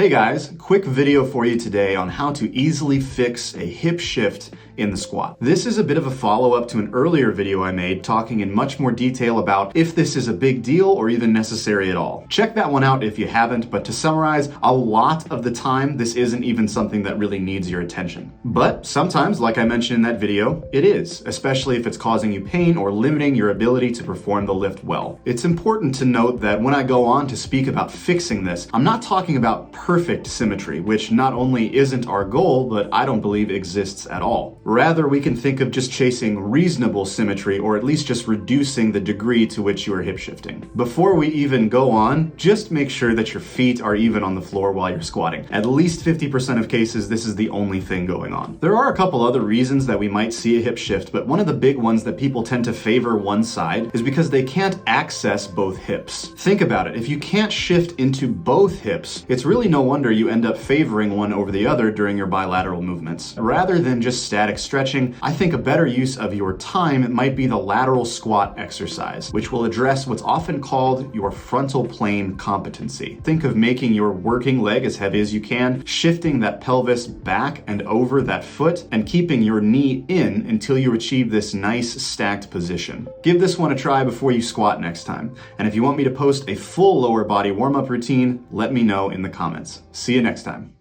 Hey guys, quick video for you today on how to easily fix a hip shift in the squat. This is a bit of a follow-up to an earlier video I made talking in much more detail about if this is a big deal or even necessary at all. Check that one out if you haven't, but to summarize, a lot of the time this isn't even something that really needs your attention. But sometimes, like I mentioned in that video, it is, especially if it's causing you pain or limiting your ability to perform the lift well. It's important to note that when I go on to speak about fixing this, I'm not talking about perfect symmetry, which not only isn't our goal, but I don't believe exists at all. Rather, we can think of just chasing reasonable symmetry, or at least just reducing the degree to which you are hip shifting. Before we even go on, just make sure that your feet are even on the floor while you're squatting. At least 50% of cases, this is the only thing going on. There are a couple other reasons that we might see a hip shift, but one of the big ones that people tend to favor one side is because they can't access both hips. Think about it. If you can't shift into both hips, it's really no wonder you end up favoring one over the other during your bilateral movements. Rather than just static stretching, I think a better use of your time might be the lateral squat exercise, which will address what's often called your frontal plane competency. Think of making your working leg as heavy as you can, shifting that pelvis back and over that foot, and keeping your knee in until you achieve this nice stacked position. Give this one a try before you squat next time. And if you want me to post a full lower body warm-up routine, let me know in the comments. See you next time.